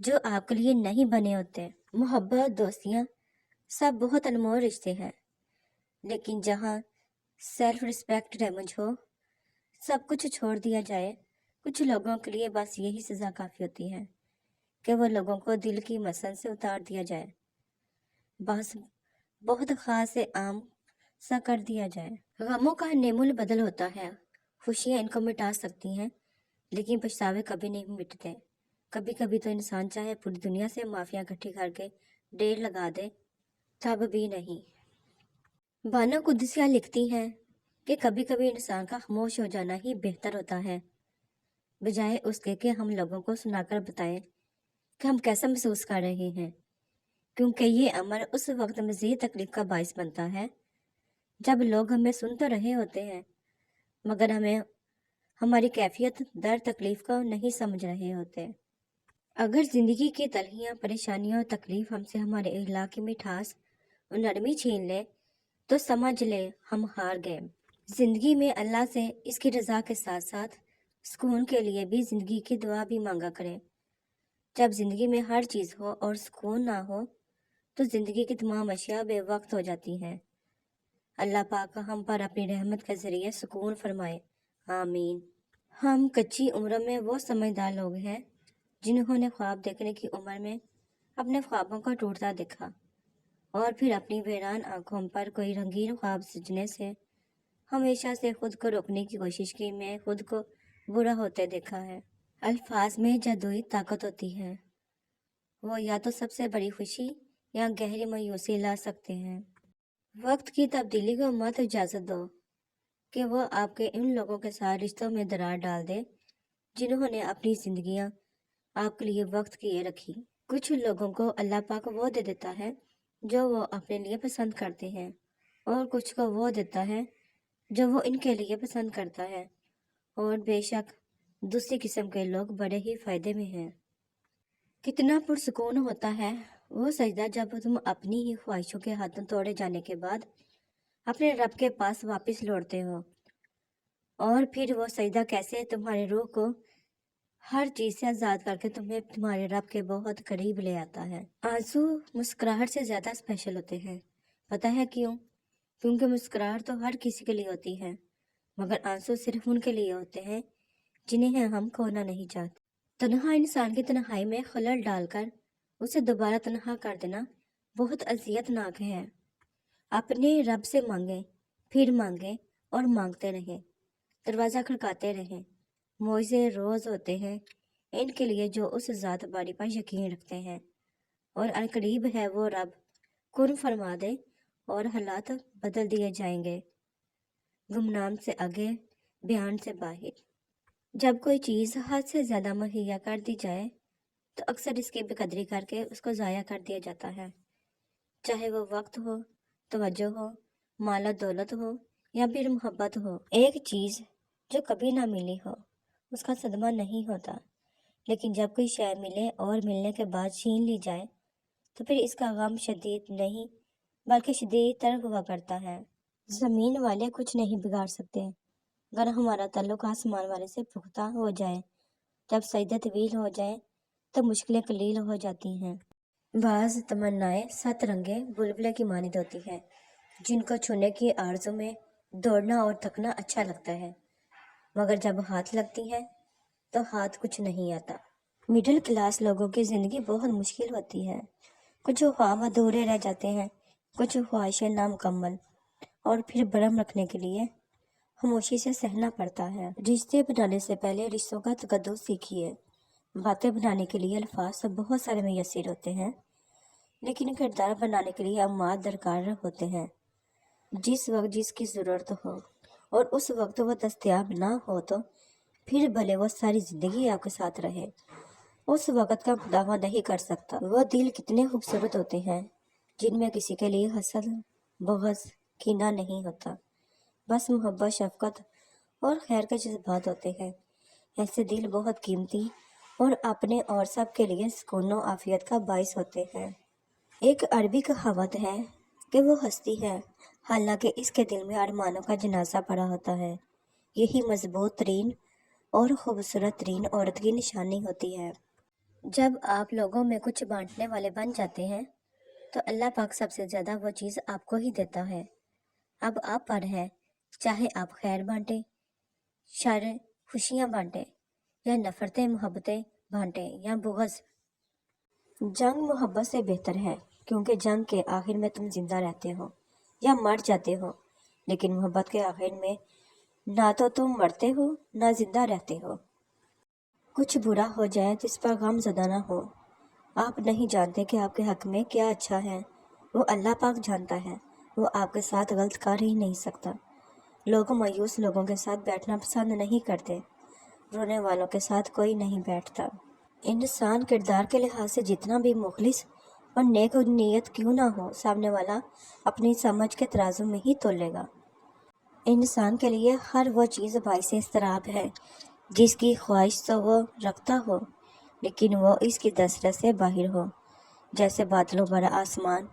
جو آپ کے لیے نہیں بنے ہوتے۔ محبت، دوستیاں سب بہت انمول رشتے ہیں، لیکن جہاں سیلف رسپیکٹ ڈیمیج ہو، سب کچھ چھوڑ دیا جائے، کچھ لوگوں کے لیے بس یہی سزا کافی ہوتی ہے کہ وہ لوگوں کو دل کی مسل سے اتار دیا جائے، بس بہت خاص سے عام سا کر دیا جائے۔ غموں کا نیم البدل ہوتا ہے، خوشیاں ان کو مٹا سکتی ہیں لیکن پچھتاوے کبھی نہیں مٹتے۔ کبھی کبھی تو انسان چاہے پوری دنیا سے معافیاں اکٹھی کر کے ڈیر لگا دے، تب بھی نہیں۔ بانو قدسیہ لکھتی ہیں کہ کبھی کبھی انسان کا خاموش ہو جانا ہی بہتر ہوتا ہے، بجائے اس کے کہ ہم لوگوں کو سنا کر بتائیں کہ ہم کیسا محسوس کر رہے ہیں، کیونکہ یہ امر اس وقت مزید تکلیف کا باعث بنتا ہے جب لوگ ہمیں سن تو رہے ہوتے ہیں مگر ہمیں ہماری کیفیت در تکلیف کو نہیں سمجھ رہے ہوتے۔ اگر زندگی کی تلخیاں، پریشانیاں اور تکلیف ہم سے ہمارے اخلاق کی مٹھاس اور نرمی چھین لے تو سمجھ لے ہم ہار گئے۔ زندگی میں اللہ سے اس کی رضا کے ساتھ ساتھ سکون کے لیے بھی زندگی کی دعا بھی مانگا کریں۔ جب زندگی میں ہر چیز ہو اور سکون نہ ہو تو زندگی کی تمام اشیاء بے وقت ہو جاتی ہیں۔ اللہ پاک ہم پر اپنی رحمت کے ذریعے سکون فرمائے، آمین۔ ہم کچی عمر میں وہ سمجھدار لوگ ہیں جنہوں نے خواب دیکھنے کی عمر میں اپنے خوابوں کو ٹوٹتا دیکھا اور پھر اپنی ویران آنکھوں پر کوئی رنگین خواب سجنے سے ہمیشہ سے خود کو روکنے کی کوشش کی میں خود کو برا ہوتے دیکھا ہے۔ الفاظ میں جادوئی طاقت ہوتی ہے، وہ یا تو سب سے بڑی خوشی یا گہری مایوسی لا سکتے ہیں۔ وقت کی تبدیلی کو مت اجازت دو کہ وہ آپ کے ان لوگوں کے ساتھ رشتوں میں درار ڈال دے جنہوں نے اپنی زندگیاں آپ کے لیے وقت کیے رکھی۔ کچھ لوگوں کو اللہ پاک وہ دے دیتا ہے جو وہ اپنے لیے پسند کرتے ہیں اور کچھ کو وہ دیتا ہے جو وہ ان کے لیے پسند کرتا ہے، اور بے شک دوسری قسم کے لوگ بڑے ہی فائدے میں ہیں۔ کتنا پرسکون ہوتا ہے وہ سجدہ جب تم اپنی ہی خواہشوں کے ہاتھوں توڑے جانے کے بعد اپنے رب کے پاس واپس لوٹتے ہو، اور پھر وہ سجدہ کیسے تمہاری روح کو ہر چیز سے آزاد کر کے تمہیں تمہارے رب کے بہت قریب لے آتا ہے۔ آنسو مسکراہٹ سے زیادہ اسپیشل ہوتے ہیں، پتہ ہے کیوں؟ کیونکہ مسکراہٹ تو ہر کسی کے لیے ہوتی ہے مگر آنسو صرف ان کے لیے ہوتے ہیں جنہیں ہم کھونا نہیں چاہتے۔ تنہا انسان کی تنہائی میں خلل ڈال کر اسے دوبارہ تنہا کر دینا بہت اذیت ناک ہے۔ اپنے رب سے مانگیں، پھر مانگیں اور مانگتے رہیں، دروازہ کھڑکاتے رہیں۔ معجزے روز ہوتے ہیں ان کے لیے جو اس ذات باری پر یقین رکھتے ہیں، اور عنقریب ہے وہ رب کن فرما دے اور حالات بدل دیے جائیں گے، گمنام سے آگے، بیان سے باہر۔ جب کوئی چیز حد سے زیادہ مہیا کر دی جائے تو اکثر اس کی بے قدری کر کے اس کو ضائع کر دیا جاتا ہے، چاہے وہ وقت ہو، توجہ ہو، مال و دولت ہو یا پھر محبت ہو۔ ایک چیز جو کبھی نہ ملی ہو اس کا صدمہ نہیں ہوتا، لیکن جب کوئی شے ملے اور ملنے کے بعد چھین لی جائے تو پھر اس کا غم شدید نہیں بلکہ شدید تر ہوا کرتا ہے۔ زمین والے کچھ نہیں بگاڑ سکتے، اگر ہمارا تعلق آسمان والے سے پختہ ہو جائے، جب سجدے طویل ہو جائیں تو مشکلیں قلیل ہو جاتی ہیں۔ بعض تمنائیں 7 رنگے بلبلے کی مانند ہوتی ہیں جن کو چھونے کی آرزو میں دوڑنا اور تھکنا اچھا لگتا ہے، مگر جب ہاتھ لگتی ہیں تو ہاتھ کچھ نہیں آتا۔ مڈل کلاس لوگوں کی زندگی بہت مشکل ہوتی ہے، کچھ خواب ادھورے رہ جاتے ہیں، کچھ خواہشیں نامکمل، اور پھر برہم رکھنے کے لیے خاموشی سے سہنا پڑتا ہے۔ رشتے بنانے سے پہلے رشتوں کا تقدس سیکھیے۔ باتیں بنانے کے لیے الفاظ تو بہت سارے میسر ہوتے ہیں، لیکن کردار بنانے کے لیے اماد درکار ہوتے ہیں۔ جس وقت جس کی ضرورت ہو اور اس وقت وہ دستیاب نہ ہو تو پھر بھلے وہ ساری زندگی آپ کے ساتھ رہے، اس وقت کا دعویٰ نہیں کر سکتا۔ وہ دل کتنے خوبصورت ہوتے ہیں جن میں کسی کے لیے حسد، بغض، کینہ نہیں ہوتا، بس محبت، شفقت اور خیر کے جذبات ہوتے ہیں۔ ایسے دل بہت قیمتی اور اپنے اور سب کے لیے سکون و عافیت کا باعث ہوتے ہیں۔ ایک عربی کہاوت ہے کہ وہ ہستی ہے حالانکہ اس کے دل میں ارمانوں کا جنازہ پڑا ہوتا ہے۔ یہی مضبوط ترین اور خوبصورت ترین عورت کی نشانی ہوتی ہے۔ جب آپ لوگوں میں کچھ بانٹنے والے بن جاتے ہیں تو اللہ پاک سب سے زیادہ وہ چیز آپ کو ہی دیتا ہے۔ اب آپ پر ہے، چاہے آپ خیر بانٹیں، شر، خوشیاں بانٹیں، یا نفرتیں محبتیں بانٹیں، یا بغض۔ جنگ محبت سے بہتر ہے، کیونکہ جنگ کے آخر میں تم زندہ رہتے ہو یا مر جاتے ہو، لیکن محبت کے آخر میں نہ تو تم مرتے ہو نہ زندہ رہتے ہو۔ کچھ برا ہو جائے تو اس پر غم زدہ نہ ہو۔ آپ نہیں جانتے کہ آپ کے حق میں کیا اچھا ہے، وہ اللہ پاک جانتا ہے۔ وہ آپ کے ساتھ غلط کر ہی نہیں سکتا۔ لوگ مایوس لوگوں کے ساتھ بیٹھنا پسند نہیں کرتے، رونے والوں کے ساتھ کوئی نہیں بیٹھتا۔ انسان کردار کے لحاظ سے جتنا بھی مخلص اور نیک نیت کیوں نہ ہو، سامنے والا اپنی سمجھ کے ترازو میں ہی تولے گا۔ انسان کے لیے ہر وہ چیز باعث اضطراب ہے جس کی خواہش تو وہ رکھتا ہو، لیکن وہ اس کی دسترس سے باہر ہو، جیسے بادلوں بھرا آسمان،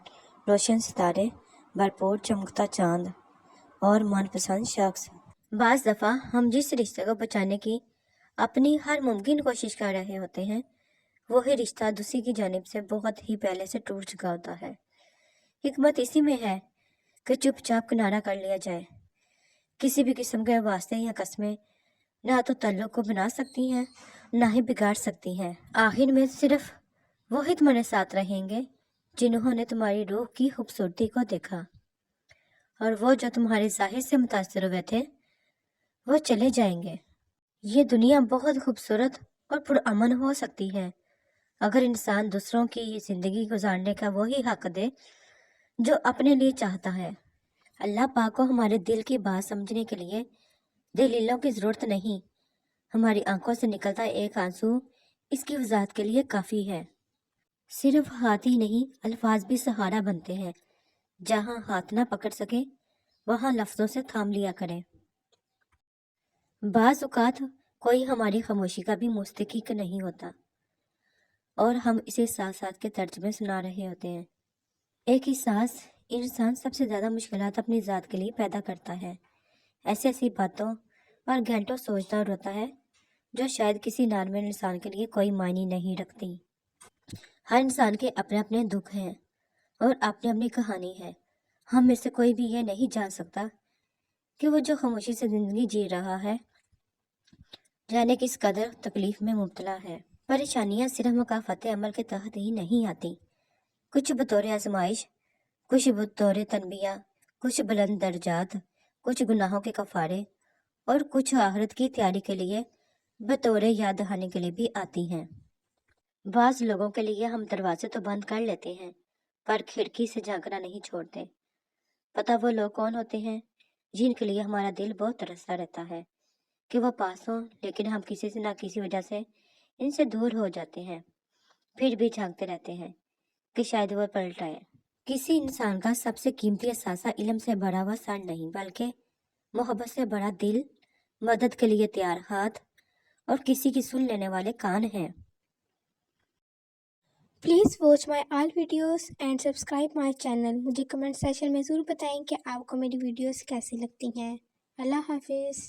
روشن ستارے، بھرپور چمکتا چاند اور من پسند شخص۔ بعض دفعہ ہم جس رشتے کو بچانے کی اپنی ہر ممکن کوشش کر رہے ہوتے ہیں، وہی رشتہ دوسری کی جانب سے بہت ہی پہلے سے ٹوٹ چکا ہوتا ہے۔ حکمت اسی میں ہے کہ چپ چاپ کنارہ کر لیا جائے۔ کسی بھی قسم کے واسطے یا قسمیں نہ تو تعلق کو بنا سکتی ہیں، نہ ہی بگاڑ سکتی ہیں۔ آخر میں صرف وہی تمہارے ساتھ رہیں گے جنہوں نے تمہاری روح کی خوبصورتی کو دیکھا، اور وہ جو تمہارے ظاہر سے متاثر ہوئے تھے وہ چلے جائیں گے۔ یہ دنیا بہت خوبصورت اور پرامن ہو سکتی ہے اگر انسان دوسروں کی زندگی گزارنے کا وہی حق دے جو اپنے لیے چاہتا ہے۔ اللہ پاک کو ہمارے دل کی بات سمجھنے کے لیے دلیلوں کی ضرورت نہیں، ہماری آنکھوں سے نکلتا ایک آنسو اس کی وضاحت کے لیے کافی ہے۔ صرف ہاتھ ہی نہیں، الفاظ بھی سہارا بنتے ہیں۔ جہاں ہاتھ نہ پکڑ سکے وہاں لفظوں سے تھام لیا کریں۔ بعض اوقات کوئی ہماری خاموشی کا بھی مستحق نہیں ہوتا، اور ہم اسے ساتھ ساتھ کے ترجمے سنا رہے ہوتے ہیں۔ ایک احساس انسان سب سے زیادہ مشکلات اپنی ذات کے لیے پیدا کرتا ہے۔ ایسی باتوں پر گھنٹوں سوچتا اور روتا ہے جو شاید کسی نارمل انسان کے لیے کوئی معنی نہیں رکھتی۔ ہر انسان کے اپنے اپنے دکھ ہیں اور اپنی اپنی کہانی ہے۔ ہم میں سے کوئی بھی یہ نہیں جان سکتا کہ وہ جو خاموشی سے زندگی جی رہا ہے جانے کس قدر تکلیف میں مبتلا ہے۔ پریشانیاں صرف مکافات عمل کے تحت ہی نہیں آتی، کچھ بطور آزمائش، کچھ بطور تنبیہ، کچھ بلند درجات، کچھ گناہوں کے کفارے، اور کچھ آخرت کی تیاری کے لیے بطور یاد دہانی کے لیے بھی آتی ہیں۔ بعض لوگوں کے لیے ہم دروازے تو بند کر لیتے ہیں پر کھڑکی سے جھانکنا نہیں چھوڑتے۔ پتہ وہ لوگ کون ہوتے ہیں جن کے لیے ہمارا دل بہت ترستا رہتا ہے کہ وہ پاس ہوں، لیکن ہم کسی سے نہ کسی وجہ سے ان سے دور ہو جاتے ہیں، پھر بھی جھانکتے رہتے ہیں کہ شاید وہ پلٹ آئے۔ کسی انسان کا سب سے قیمتی اثاثہ علم سے بھرا ہوا سر نہیں، بلکہ محبت سے بڑا دل، مدد کے لیے تیار ہاتھ اور کسی کی سن لینے والے کان ہیں۔ Please watch my all videos and subscribe my channel. مجھے کمنٹ سیکشن میں ضرور بتائیں کہ آپ کو میری ویڈیوز کیسی لگتی ہیں۔ اللہ حافظ۔